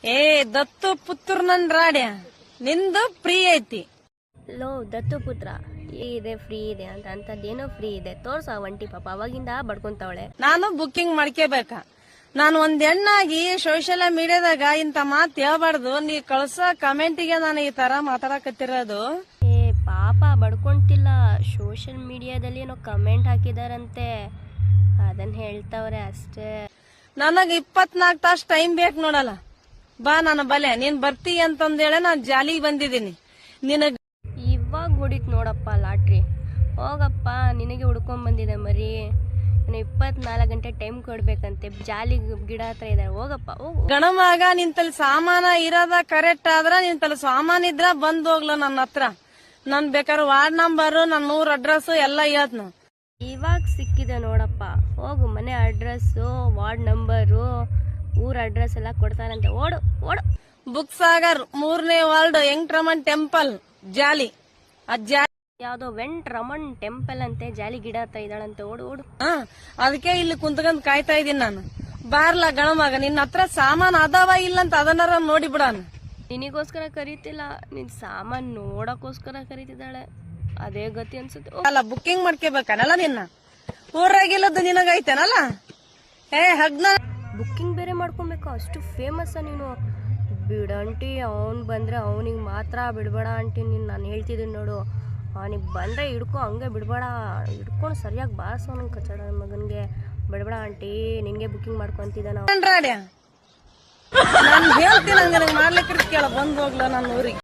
ಏ ದತ್ತು ಪುತ್ರ ನನ್ ರಾಡ್ಯ ನಿಂದು ಫ್ರೀ ಐತಿ. ಲೋ ದತ್ತು ಪುತ್ರ ಇದೆ ಫ್ರೀ ಇದೆ ಅಂತ ಅಂತದ್ದೇನೋ ಫ್ರೀ ಇದೆ ತೋರ್ಸ ಒಂಟಿ ಪಾಪ ಅವಾಗಿಂದ ಬಡ್ಕೊಂತವಳೆ. ನಾನು ಬುಕ್ಕಿಂಗ್ ಮಾಡ್ಕೋಬೇಕ. ನಾನು ಒಂದ್ ಹೆಣ್ಣಾಗಿ ಸೋಶಿಯಲ್ ಮೀಡಿಯಾದಾಗ ಇಂತ ಮಾತ್ ಹೇಳ್ಬಾರ್ದು. ನೀ ಕಳ್ಸ ಕಮೆಂಟಿಗೆ ನಾನು ಈ ತರ ಮಾತಾಡಕತ್ತಿರೋದು. ಏ ಪಾಪ ಬಡ್ಕೊಂತಿಲ್ಲ, ಸೋಷಿಯಲ್ ಮೀಡಿಯಾದಲ್ಲಿ ಏನೋ ಕಮೆಂಟ್ ಹಾಕಿದಾರಂತೆ, ಅದನ್ನ ಹೇಳ್ತವ್ರೆ ಅಷ್ಟೇ. ನನಗ್ 24 ತಾಸು ಟೈಮ್ ಬೇಕು ನೋಡಲ್ಲ. ಬಾ ನನ್ನ ಬಲೆ, ನೀನ್ ಬರ್ತೀಯ ಅಂತಂದೇಳೆ ನಾನ್ ಜಾಲಿಗೆ ಬಂದಿದ್ದೀನಿ. ನಿನಗ್ ಇವಾಗ ಹೊಡಿತ್ ನೋಡಪ್ಪ ಲಾಟ್ರಿ. ಹೋಗಪ್ಪ, ನಿನಗೆ ಹುಡ್ಕೊಂಡ್ ಬಂದಿದೆ ಮರಿ. 24 ಗಂಟೆ ಟೈಮ್ ಕೊಡ್ಬೇಕಂತೆ, ಜಾಲಿ ಗಿಡ ಹತ್ರ ಇದಾರೆ. ಹೋಗಪ್ಪ ಹೋಗು. ಗಣಮಗ ನಿಂತಲ್ಲಿ ಸಾಮಾನ ಇರೋದ ಕರೆಕ್ಟ್ ಆದ್ರ ನಿಂತಲ್ಲಿ ಸಾಮಾನ್ ಇದ್ರ ಬಂದ್ ಹೋಗ್ಲ ನನ್ನ ಹತ್ರ. ನನ್ ಬೇಕಾದ್ರೆ ವಾರ್ಡ್ ನಂಬರ್, ನನ್ನ ಊರ್ ಅಡ್ರೆಸ್ ಎಲ್ಲ ಹೇಳ್ತ್ನ. ಇವಾಗ ಸಿಕ್ಕಿದೆ ನೋಡಪ್ಪ, ಹೋಗು. ಮನೆ ಅಡ್ರೆಸ್ಸು, ವಾರ್ಡ್ ನಂಬರು, ಊರ್ ಅಡ್ರೆಸ್ ಎಲ್ಲ ಕೊಡ್ತಾರಂತೆ. ಓಡು ಓಡು. ಬುಕ್ ಸಾಗರ್ 3ನೇ ವಾರ್ಡ್ ವೆಂಕಟರಮಣ್ ಟೆಂಪಲ್ ಜಾಲಿ. ಯಾವ್ದೋ ವೆಂಕಟರಮಣ್ ಟೆಂಪಲ್ ಅಂತೆ, ಜಾಲಿ ಗಿಡ ಹತ್ರ ಇದ್ದಾಳಂತೆ. ಓಡು ಓಡು. ಅದಕ್ಕೆ ಇಲ್ಲಿ ಕುಂತ್ಕೊಂಡ್ ಕಾಯ್ತಾ ಇದೀನಿ ನಾನು. ಬಾರ್ಲ ಗಣಮಗ, ನಿನ್ನ ಹತ್ರ ಸಾಮಾನ್ ಅದಾವ ಇಲ್ಲ ಅಂತ ಅದನ್ನಾರ ನೋಡಿ ಬಿಡಾನ. ನಿನಗೋಸ್ಕರ ಕರೀತಿಲ್ಲ, ನಿನ್ ಸಾಮಾನ್ ನೋಡಕ್ಕೋಸ್ಕರ ಕರೀತಿದ್ದಾಳೆ. ಅದೇ ಗತಿ ಅನ್ಸುತ್ತೆ. ಅಲ್ಲ ಬುಕ್ಕಿಂಗ್ ಮಾಡ್ಕೋಬೇಕನಲ್ಲ ನಿನ್ನ. ಊರಾಗಿಲ್ಲದ್ದು ನಿನಗೈತೇನಲ್ಲ. ಏ ಹಗ್ನ ಬುಕ್ಕಿಂಗ್ ಬೇರೆ ಮಾಡ್ಕೊಬೇಕು, ಅಷ್ಟು ಫೇಮಸ್ ನೀನು. ಬಿಡಂಟಿ, ಅವ್ನ್ ಬಂದ್ರೆ ಅವನಿಗೆ ಮಾತ್ರ ಬಿಡ್ಬೇಡ ಆಂಟಿ. ನಾನು ಹೇಳ್ತಿದ್ದೀನಿ ನೋಡು, ಅವನಿಗೆ ಬಂದ್ರೆ ಹಿಡ್ಕೊ, ಹಂಗೆ ಬಿಡ್ಬೇಡ. ಹಿಡ್ಕೊಂಡು ಸರಿಯಾಗಿ ಬಾರ್ಸ ಅವ್ನಿಗೆ ಕಚ್ಚಡ ಮಗನ್ಗೆ. ಬಿಡ್ಬೇಡ ಆಂಟಿ, ನಿನ್ಗೆ ಬುಕ್ಕಿಂಗ್ ಮಾಡ್ಕೊಂತಿದ್ದ ನಾವು. ನಾನು ಹೇಳ್ತೀನಿ ಹಂಗ ಮಾಡ್ಲಿಕ್ಕೆ ಕೇಳ ಬಂದ್ ಹೋಗ್ಲ ನನ್ನ ಊರಿಗೆ.